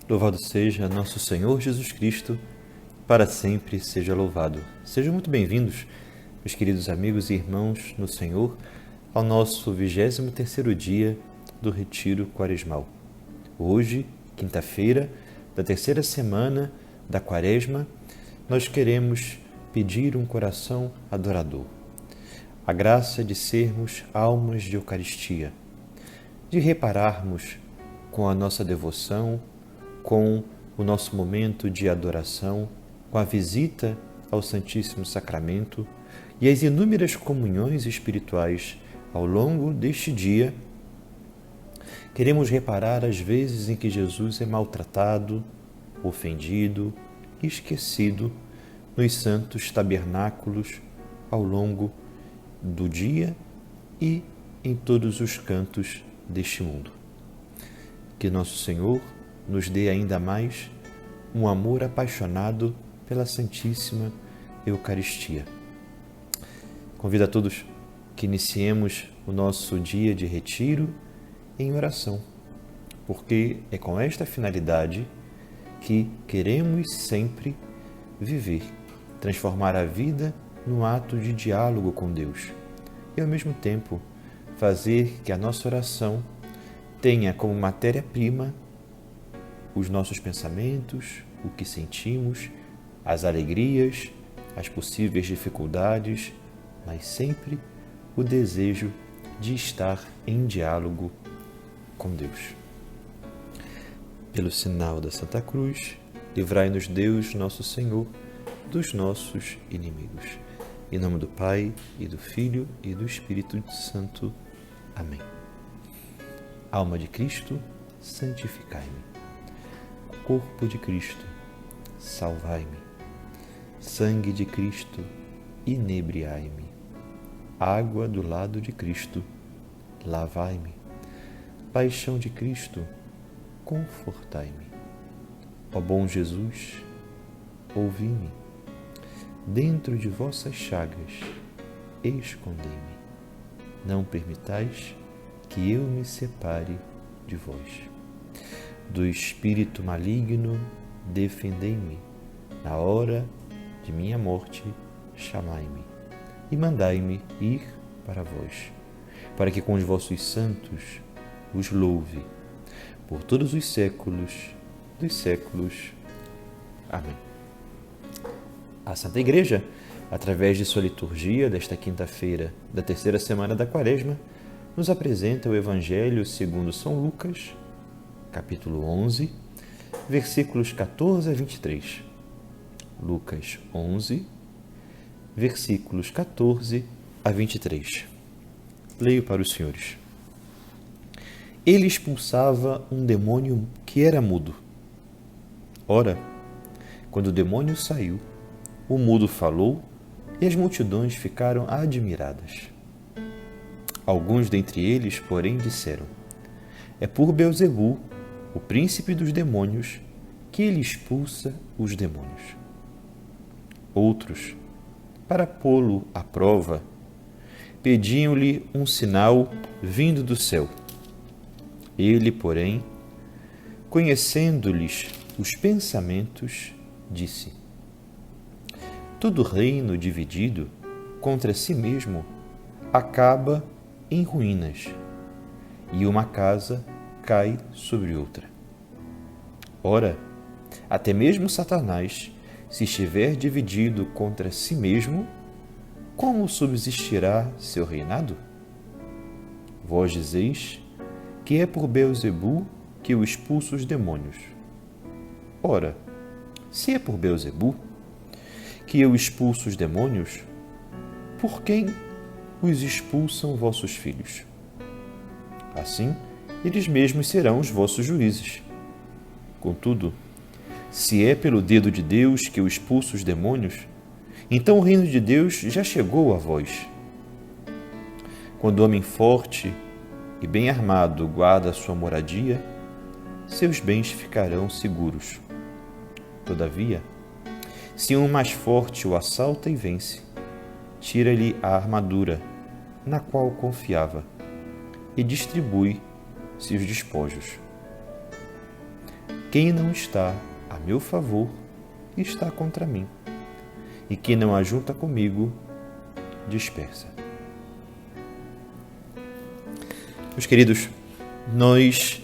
Louvado seja nosso Senhor Jesus Cristo, para sempre seja louvado. Sejam muito bem-vindos, meus queridos amigos e irmãos no Senhor, ao nosso 23º dia do Retiro Quaresmal. Hoje, quinta-feira, da terceira semana da Quaresma, nós queremos pedir um coração adorador. A graça de sermos almas de Eucaristia, de repararmos com a nossa devoção, com o nosso momento de adoração, com a visita ao Santíssimo Sacramento e as inúmeras comunhões espirituais ao longo deste dia, queremos reparar as vezes em que Jesus é maltratado, ofendido, esquecido nos santos tabernáculos ao longo do dia e em todos os cantos deste mundo. Que nosso Senhor nos dê ainda mais um amor apaixonado pela Santíssima Eucaristia. Convido a todos que iniciemos o nosso dia de retiro em oração, porque é com esta finalidade que queremos sempre viver, transformar a vida num ato de diálogo com Deus e, ao mesmo tempo, fazer que a nossa oração tenha como matéria-prima os nossos pensamentos, o que sentimos, as alegrias, as possíveis dificuldades, mas sempre o desejo de estar em diálogo com Deus. Pelo sinal da Santa Cruz, livrai-nos Deus, nosso Senhor, dos nossos inimigos. Em nome do Pai, e do Filho, e do Espírito Santo. Amém. Alma de Cristo, santificai-me. Corpo de Cristo, salvai-me. Sangue de Cristo, inebriai-me. Água do lado de Cristo, lavai-me. Paixão de Cristo, confortai-me. Ó bom Jesus, ouvi-me. Dentro de vossas chagas, escondei-me. Não permitais que eu me separe de vós. Do espírito maligno, defendei-me. Na hora de minha morte, chamai-me e mandai-me ir para vós, para que com os vossos santos os louve por todos os séculos dos séculos. Amém. A Santa Igreja, através de sua liturgia desta quinta-feira da terceira semana da Quaresma, nos apresenta o Evangelho segundo São Lucas, capítulo 11, versículos 14 a 23. Lucas 11, versículos 14 a 23. Leio para os senhores. Ele expulsava um demônio que era mudo. Ora, quando o demônio saiu, o mudo falou e as multidões ficaram admiradas. Alguns dentre eles, porém, disseram: é por Beelzebu, o príncipe dos demônios, que ele expulsa os demônios. Outros, para pô-lo à prova, pediam-lhe um sinal vindo do céu. Ele, porém, conhecendo-lhes os pensamentos, disse: todo reino dividido contra si mesmo acaba em ruínas, e uma casa cai sobre outra. Ora, até mesmo Satanás, se estiver dividido contra si mesmo, como subsistirá seu reinado? Vós dizeis que é por Beelzebu que eu expulso os demônios. Ora, se é por Beelzebu que eu expulso os demônios, por quem os expulsam vossos filhos? Assim, eles mesmos serão os vossos juízes. Contudo, se é pelo dedo de Deus que eu expulso os demônios, então o reino de Deus já chegou a vós. Quando o homem forte e bem armado guarda a sua moradia, seus bens ficarão seguros. Todavia, se um mais forte o assalta e vence, tira-lhe a armadura na qual confiava e distribui seus despojos. quem não está a meu favor está contra mim, e quem não ajunta comigo dispersa. Meus queridos, nós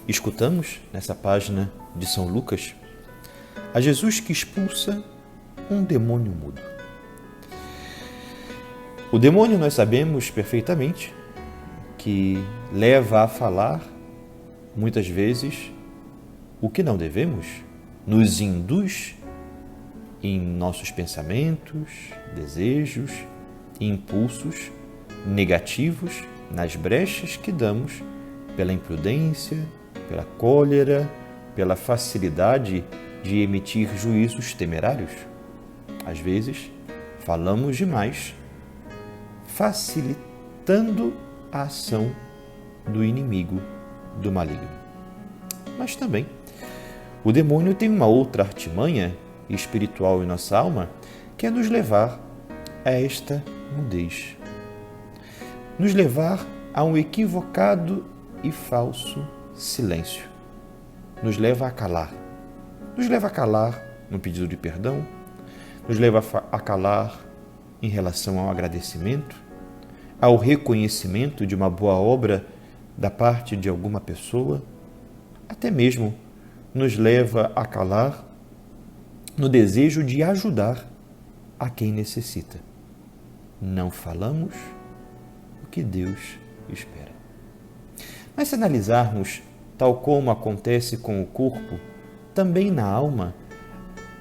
escutamos nessa página de São Lucas a Jesus que expulsa um demônio mudo. O demônio, nós sabemos perfeitamente que leva a falar, muitas vezes, o que não devemos, nos induz em nossos pensamentos, desejos e impulsos negativos nas brechas que damos pela imprudência, pela cólera, pela facilidade de emitir juízos temerários. Às vezes, falamos demais, facilitando a ação do inimigo, do maligno. Mas também, o demônio tem uma outra artimanha espiritual em nossa alma, que é nos levar a esta mudez. Nos levar a um equivocado e falso silêncio. Nos leva a calar. Nos leva a calar no pedido de perdão, nos leva a calar em relação ao agradecimento, ao reconhecimento de uma boa obra da parte de alguma pessoa, até mesmo nos leva a calar no desejo de ajudar a quem necessita. Não falamos o que Deus espera. Mas se analisarmos, tal como acontece com o corpo, também na alma,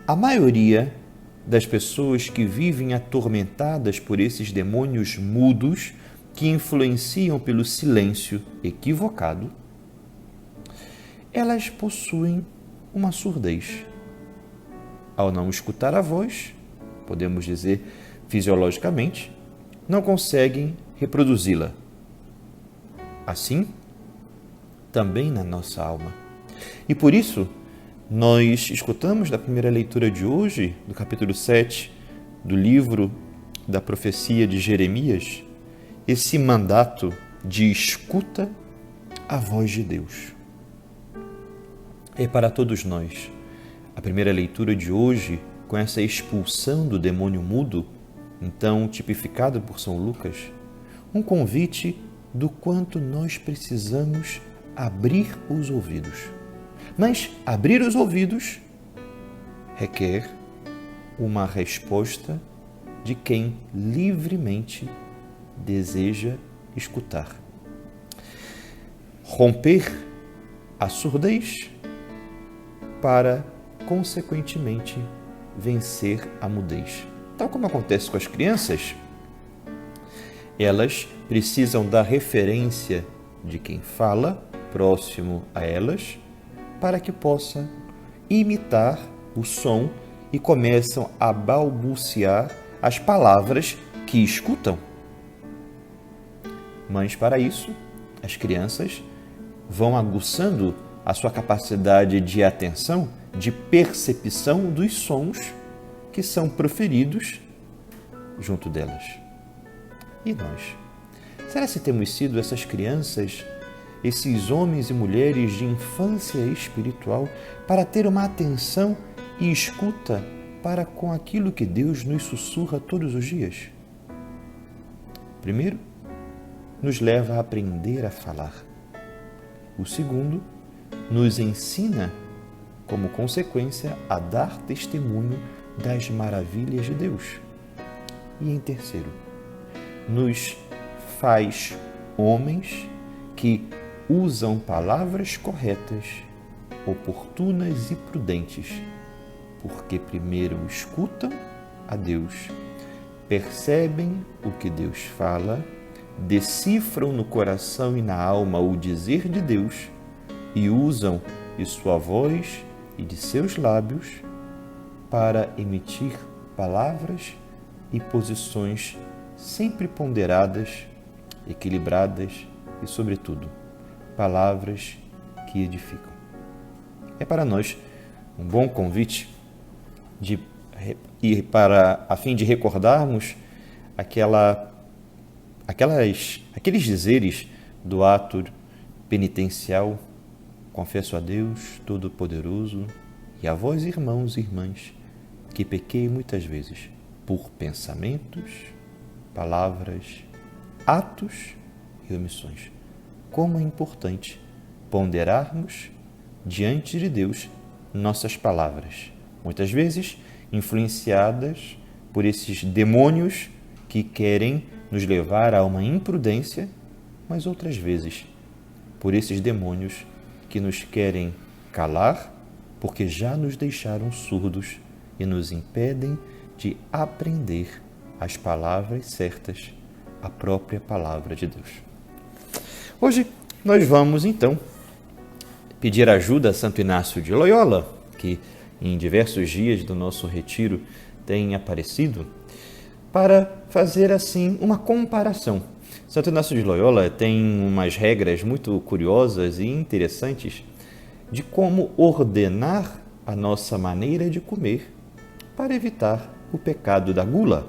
a maioria das pessoas que vivem atormentadas por esses demônios mudos que influenciam pelo silêncio equivocado, elas possuem uma surdez. Ao não escutar a voz, podemos dizer fisiologicamente, não conseguem reproduzi-la. Assim, também na nossa alma. E por isso, nós escutamos da primeira leitura de hoje, do capítulo 7, do livro da profecia de Jeremias, esse mandato de escuta à voz de Deus. É para todos nós. A primeira leitura de hoje, com essa expulsão do demônio mudo, então tipificado por São Lucas, um convite do quanto nós precisamos abrir os ouvidos. Mas abrir os ouvidos requer uma resposta de quem livremente deseja escutar. Romper a surdez para, consequentemente, vencer a mudez. Tal como acontece com as crianças, elas precisam da referência de quem fala próximo a elas para que possam imitar o som e começam a balbuciar as palavras que escutam. Mas para isso, as crianças vão aguçando a sua capacidade de atenção, de percepção dos sons que são proferidos junto delas. E nós? Será que temos sido essas crianças, esses homens e mulheres de infância espiritual, para ter uma atenção e escuta para com aquilo que Deus nos sussurra todos os dias? Primeiro, nos leva a aprender a falar. O segundo, nos ensina, como consequência, a dar testemunho das maravilhas de Deus. E em terceiro, nos faz homens que usam palavras corretas, oportunas e prudentes, porque primeiro escutam a Deus, percebem o que Deus fala, decifram no coração e na alma o dizer de Deus e usam de sua voz e de seus lábios para emitir palavras e posições sempre ponderadas, equilibradas e, sobretudo, palavras que edificam. É para nós um bom convite de ir a fim de recordarmos aqueles dizeres do ato penitencial confesso a Deus Todo-Poderoso e a vós, irmãos e irmãs, que pequei muitas vezes por pensamentos, palavras, atos e omissões. Como é importante ponderarmos diante de Deus nossas palavras, muitas vezes influenciadas por esses demônios que querem nos levar a uma imprudência, mas outras vezes por esses demônios que nos querem calar, porque já nos deixaram surdos e nos impedem de aprender as palavras certas, a própria palavra de Deus. Hoje nós vamos então pedir ajuda a Santo Inácio de Loyola, que em diversos dias do nosso retiro tem aparecido, para fazer assim uma comparação. Santo Inácio de Loyola tem umas regras muito curiosas e interessantes de como ordenar a nossa maneira de comer para evitar o pecado da gula.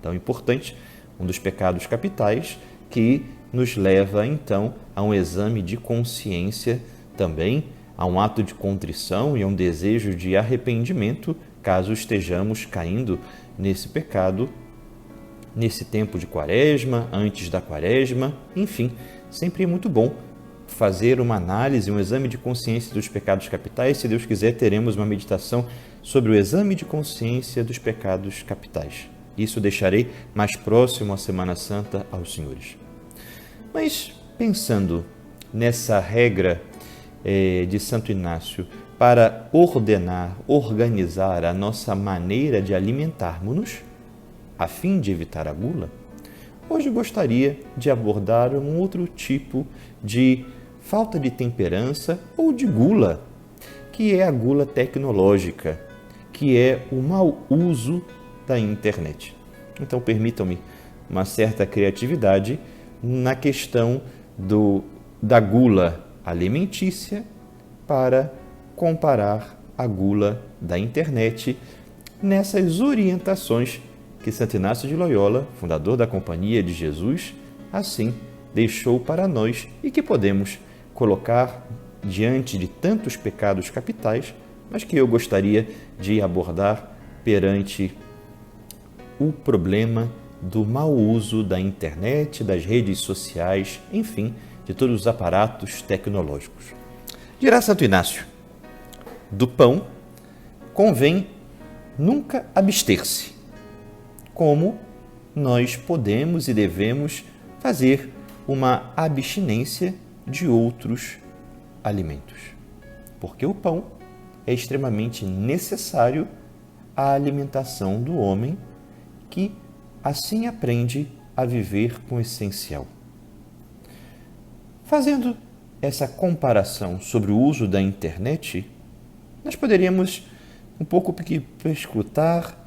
Tão importante, um dos pecados capitais que nos leva então a um exame de consciência, também a um ato de contrição e a um desejo de arrependimento, caso estejamos caindo nesse pecado nesse tempo de quaresma, antes da quaresma, enfim, sempre é muito bom fazer uma análise, um exame de consciência dos pecados capitais. Se Deus quiser, teremos uma meditação sobre o exame de consciência dos pecados capitais. Isso deixarei mais próximo à Semana Santa aos senhores. Mas, pensando nessa regra de Santo Inácio para ordenar, organizar a nossa maneira de alimentarmos-nos, a fim de evitar a gula, hoje gostaria de abordar um outro tipo de falta de temperança ou de gula, que é a gula tecnológica, que é o mau uso da internet. Então, permitam-me uma certa criatividade na questão da gula alimentícia para comparar a gula da internet nessas orientações que Santo Inácio de Loyola, fundador da Companhia de Jesus, assim deixou para nós e que podemos colocar diante de tantos pecados capitais, mas que eu gostaria de abordar perante o problema do mau uso da internet, das redes sociais, enfim, de todos os aparatos tecnológicos. Dirá Santo Inácio, do pão convém nunca abster-se, como nós podemos e devemos fazer uma abstinência de outros alimentos. Porque o pão é extremamente necessário à alimentação do homem, que assim aprende a viver com o essencial. Fazendo essa comparação sobre o uso da internet, nós poderíamos um pouco escutar,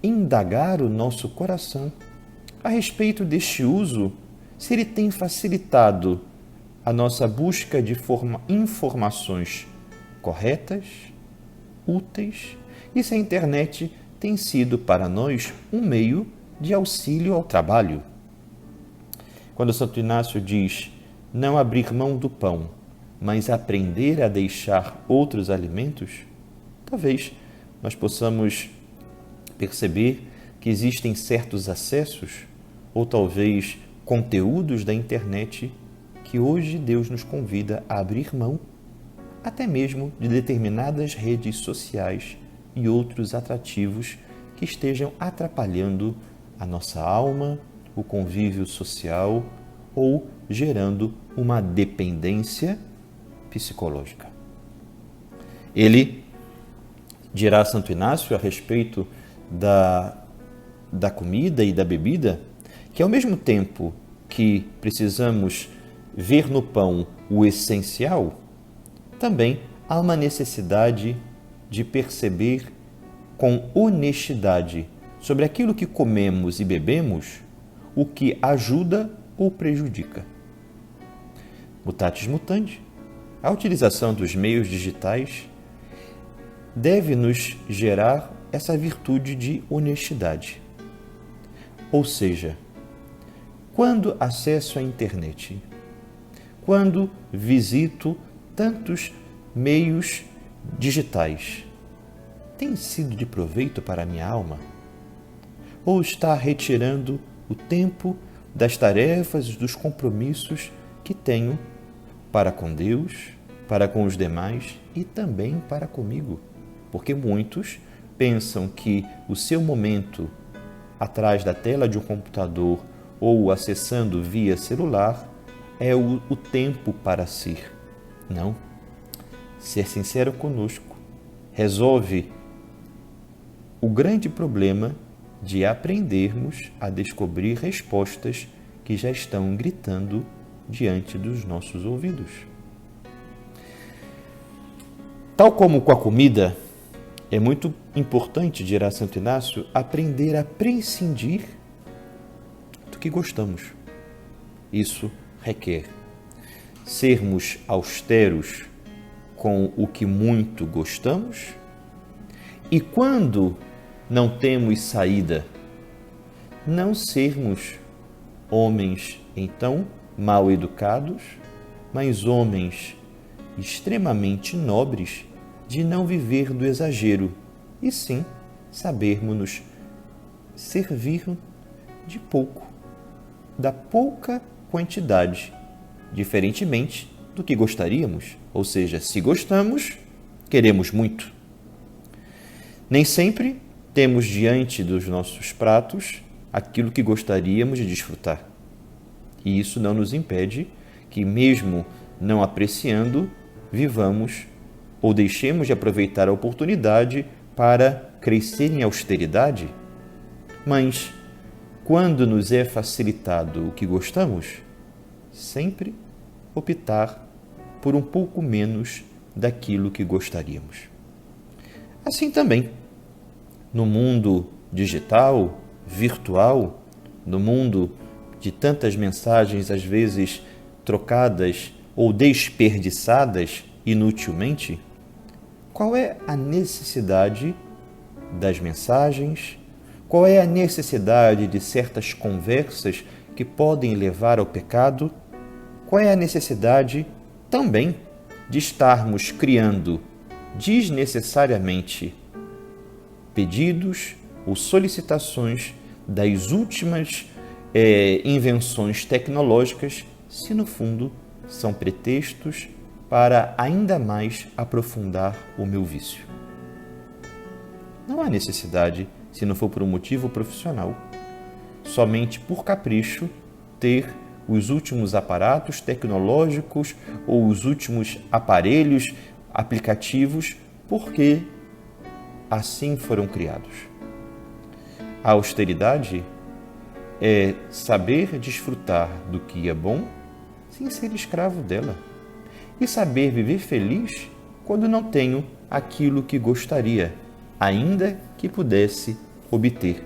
indagar o nosso coração a respeito deste uso, se ele tem facilitado a nossa busca de informações corretas, úteis, e se a internet tem sido para nós um meio de auxílio ao trabalho. Quando Santo Inácio diz não abrir mão do pão, mas aprender a deixar outros alimentos, talvez nós possamos perceber que existem certos acessos ou talvez conteúdos da internet que hoje Deus nos convida a abrir mão, até mesmo de determinadas redes sociais e outros atrativos que estejam atrapalhando a nossa alma, o convívio social ou gerando uma dependência psicológica. Ele dirá Santo Inácio a respeito da comida e da bebida, que ao mesmo tempo que precisamos ver no pão o essencial, também há uma necessidade de perceber com honestidade sobre aquilo que comemos e bebemos, o que ajuda ou prejudica. Mutatis mutandis, a utilização dos meios digitais deve nos gerar essa virtude de honestidade. Ou seja, quando acesso à internet, quando visito tantos meios digitais tem sido de proveito para a minha alma? Ou está retirando o tempo das tarefas e dos compromissos que tenho para com Deus, para com os demais e também para comigo? Porque muitos pensam que o seu momento atrás da tela de um computador ou acessando via celular é o tempo para si. Não. Ser sincero conosco resolve o grande problema de aprendermos a descobrir respostas que já estão gritando diante dos nossos ouvidos. Tal como com a comida, é muito importante, dirá Santo Inácio, aprender a prescindir do que gostamos. Isso requer sermos austeros com o que muito gostamos e, quando não temos saída, não sermos homens, então, mal educados, mas homens extremamente nobres de não viver do exagero, e sim sabermos nos servir de pouco, da pouca quantidade, diferentemente do que gostaríamos, ou seja, se gostamos, queremos muito. Nem sempre temos diante dos nossos pratos aquilo que gostaríamos de desfrutar. E isso não nos impede que, mesmo não apreciando, vivamos ou deixemos de aproveitar a oportunidade para crescer em austeridade. Mas, quando nos é facilitado o que gostamos, sempre optar por um pouco menos daquilo que gostaríamos. Assim também, no mundo digital, virtual, no mundo de tantas mensagens às vezes trocadas ou desperdiçadas inutilmente, qual é a necessidade das mensagens? Qual é a necessidade de certas conversas que podem levar ao pecado? Qual é a necessidade também de estarmos criando desnecessariamente pedidos ou solicitações das últimas invenções tecnológicas, se no fundo são pretextos para ainda mais aprofundar o meu vício? Não há necessidade, se não for por um motivo profissional, somente por capricho, ter os últimos aparatos tecnológicos ou os últimos aparelhos, aplicativos, porque assim foram criados. A austeridade é saber desfrutar do que é bom sem ser escravo dela e saber viver feliz quando não tenho aquilo que gostaria, ainda que pudesse obter.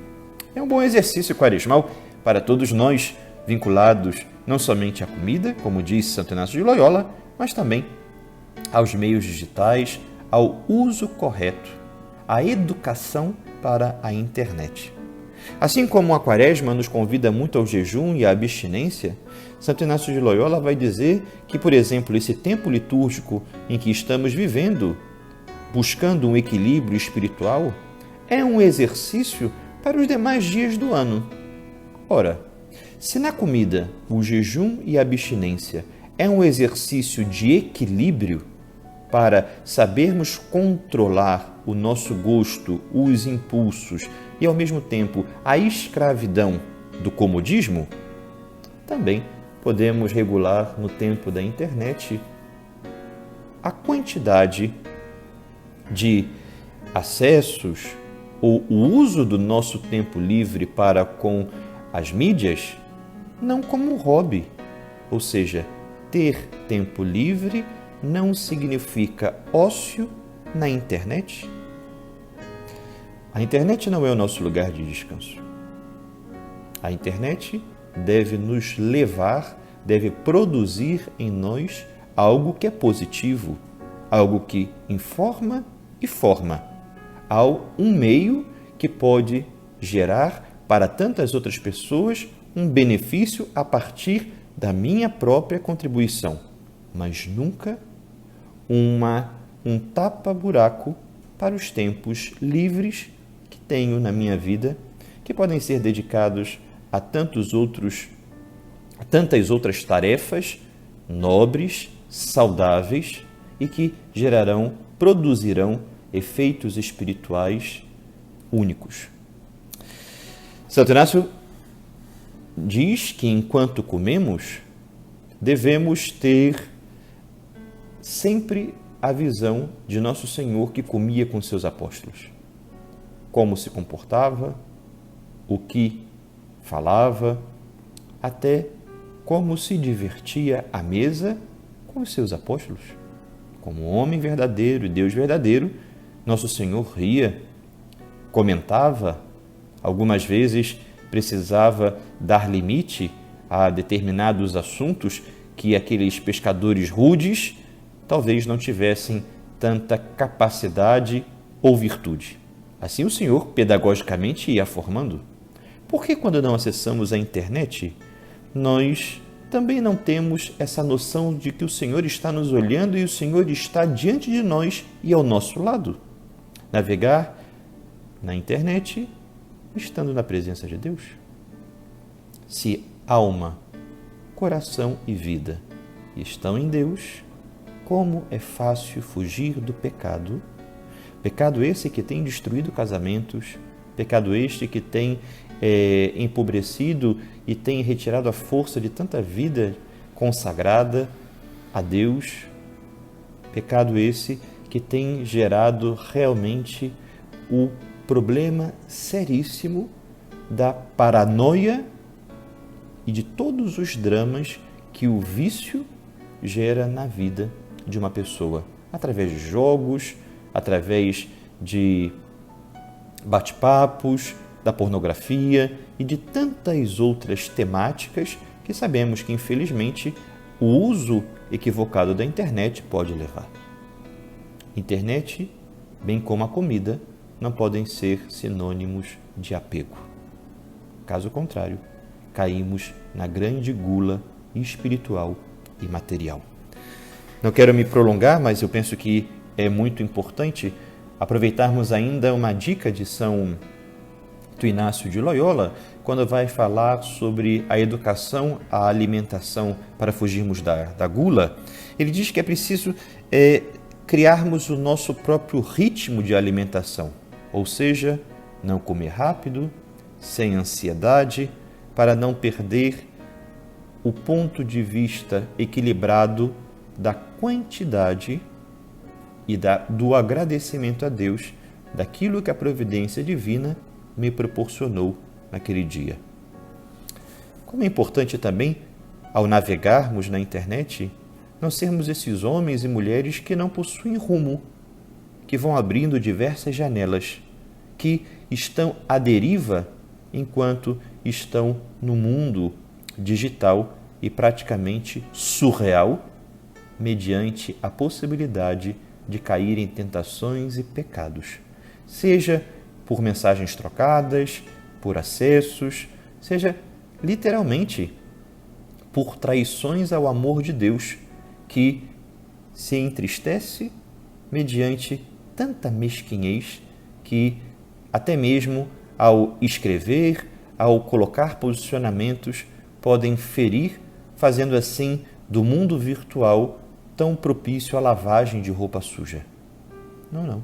É um bom exercício quaresmal para todos nós, vinculados não somente à comida, como diz Santo Inácio de Loyola, mas também aos meios digitais, ao uso correto, à educação para a internet. Assim como a Quaresma nos convida muito ao jejum e à abstinência, Santo Inácio de Loyola vai dizer que, por exemplo, esse tempo litúrgico em que estamos vivendo, buscando um equilíbrio espiritual, é um exercício para os demais dias do ano. Ora, se na comida o jejum e a abstinência é um exercício de equilíbrio para sabermos controlar o nosso gosto, os impulsos e, ao mesmo tempo, a escravidão do comodismo, também podemos regular no tempo da internet a quantidade de acessos ou o uso do nosso tempo livre para com as mídias, não como um hobby. Ou seja, ter tempo livre não significa ócio na internet. A internet não é o nosso lugar de descanso. A internet deve nos levar, deve produzir em nós algo que é positivo, algo que informa e forma, um meio que pode gerar para tantas outras pessoas um benefício a partir da minha própria contribuição, mas nunca um tapa-buraco para os tempos livres que tenho na minha vida, que podem ser dedicados a tantas outras tarefas nobres, saudáveis e que produzirão efeitos espirituais únicos. Santo Inácio diz que enquanto comemos, devemos ter sempre a visão de Nosso Senhor que comia com seus apóstolos. Como se comportava, o que falava, até como se divertia à mesa com os seus apóstolos. Como homem verdadeiro e Deus verdadeiro, Nosso Senhor ria, comentava, algumas vezes precisava dar limite a determinados assuntos que aqueles pescadores rudes talvez não tivessem tanta capacidade ou virtude. Assim o Senhor pedagogicamente ia formando. Por que quando não acessamos a internet, nós também não temos essa noção de que o Senhor está nos olhando e o Senhor está diante de nós e ao nosso lado? Navegar na internet estando na presença de Deus. Se alma, coração e vida estão em Deus, como é fácil fugir do pecado. Pecado esse que tem destruído casamentos, pecado este que tem empobrecido e tem retirado a força de tanta vida consagrada a Deus. Pecado esse que tem gerado realmente o problema seríssimo da paranoia e de todos os dramas que o vício gera na vida de uma pessoa, através de jogos, através de bate-papos, da pornografia e de tantas outras temáticas que sabemos que, infelizmente, o uso equivocado da internet pode levar. Internet, bem como a comida, não podem ser sinônimos de apego. Caso contrário, caímos na grande gula espiritual e material. Não quero me prolongar, mas eu penso que é muito importante aproveitarmos ainda uma dica de São Inácio de Loyola, quando vai falar sobre a educação, a alimentação para fugirmos da gula. Ele diz que é preciso criarmos o nosso próprio ritmo de alimentação, ou seja, não comer rápido, sem ansiedade, para não perder o ponto de vista equilibrado da quantidade e do agradecimento a Deus daquilo que a providência divina me proporcionou naquele dia. Como é importante também, ao navegarmos na internet, não sermos esses homens e mulheres que não possuem rumo, que vão abrindo diversas janelas, que estão à deriva enquanto estão no mundo digital e praticamente surreal, mediante a possibilidade de cair em tentações e pecados, seja por mensagens trocadas, por acessos, seja literalmente por traições ao amor de Deus, que se entristece mediante tanta mesquinhez que até mesmo ao escrever, ao colocar posicionamentos, podem ferir, fazendo assim do mundo virtual tão propício à lavagem de roupa suja. Não.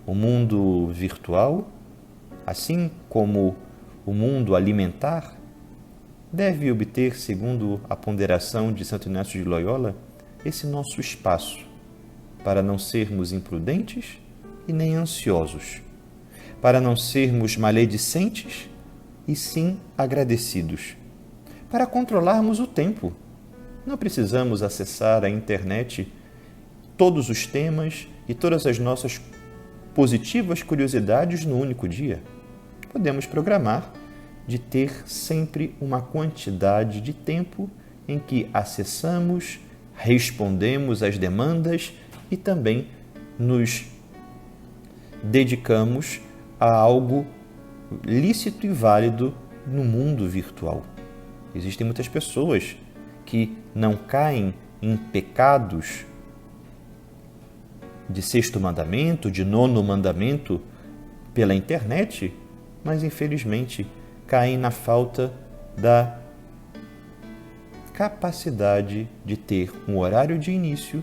O mundo virtual, assim como o mundo alimentar, deve obter, segundo a ponderação de Santo Inácio de Loyola, esse nosso espaço para não sermos imprudentes e nem ansiosos, para não sermos maledicentes e sim agradecidos, para controlarmos o tempo. Não precisamos acessar a internet todos os temas e todas as nossas positivas curiosidades no único dia. Podemos programar de ter sempre uma quantidade de tempo em que acessamos, respondemos às demandas e também nos dedicamos a algo lícito e válido no mundo virtual. Existem muitas pessoas que não caem em pecados de sexto mandamento, de nono mandamento pela internet, mas infelizmente caem na falta da capacidade de ter um horário de início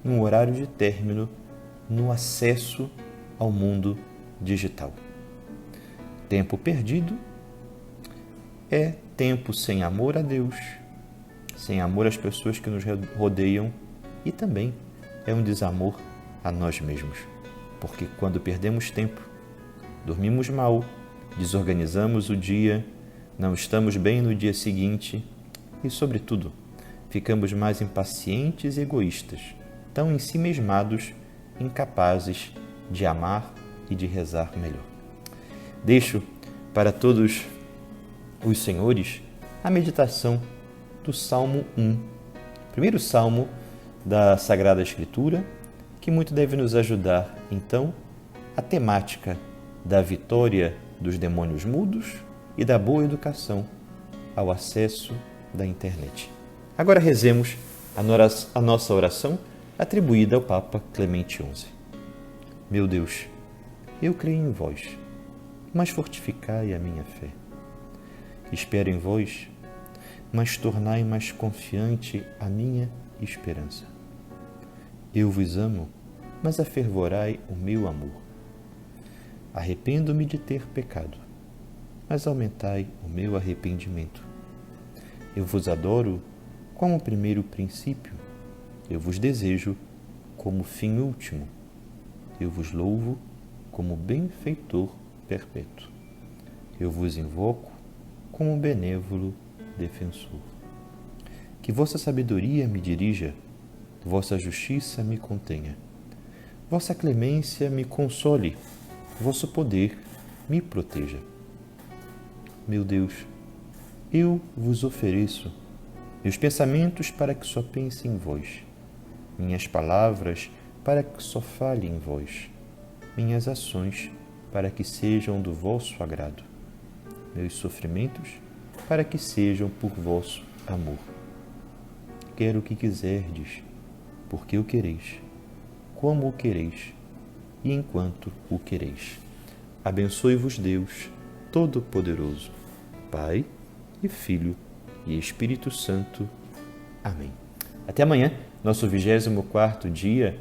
e um horário de término no acesso ao mundo digital. Tempo perdido é tempo sem amor a Deus, sem amor às pessoas que nos rodeiam e também é um desamor a nós mesmos. Porque quando perdemos tempo, dormimos mal, desorganizamos o dia, não estamos bem no dia seguinte e, sobretudo, ficamos mais impacientes e egoístas, tão ensimesmados, incapazes de amar e de rezar melhor. Deixo para todos os senhores a meditação do Salmo 1, primeiro salmo da Sagrada Escritura, que muito deve nos ajudar, então, a temática da vitória dos demônios mudos e da boa educação ao acesso da internet. Agora rezemos a nossa oração atribuída ao Papa Clemente XI. Meu Deus, eu creio em vós, mas fortificai a minha fé. Espero em vós, mas tornai mais confiante a minha esperança. Eu vos amo, mas afervorai o meu amor. Arrependo-me de ter pecado, mas aumentai o meu arrependimento. Eu vos adoro como primeiro princípio, eu vos desejo como fim último, eu vos louvo como benfeitor perpétuo. Eu vos invoco como benévolo defensor. Que vossa sabedoria me dirija, vossa justiça me contenha, vossa clemência me console, vosso poder me proteja. Meu Deus, eu vos ofereço meus pensamentos para que só pense em vós, minhas palavras para que só fale em vós, minhas ações para que sejam do vosso agrado, meus sofrimentos para que sejam por vosso amor. Quero o que quiserdes, porque o quereis, como o quereis e enquanto o quereis. Abençoe-vos Deus Todo-Poderoso, Pai e Filho e Espírito Santo. Amém. Até amanhã, nosso 24º dia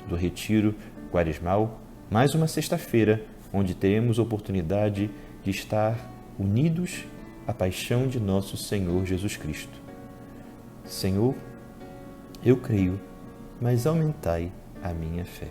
do Retiro Quaresmal, mais uma sexta-feira, onde teremos oportunidade de estar unidos à paixão de nosso Senhor Jesus Cristo. Senhor, eu creio, mas aumentai a minha fé.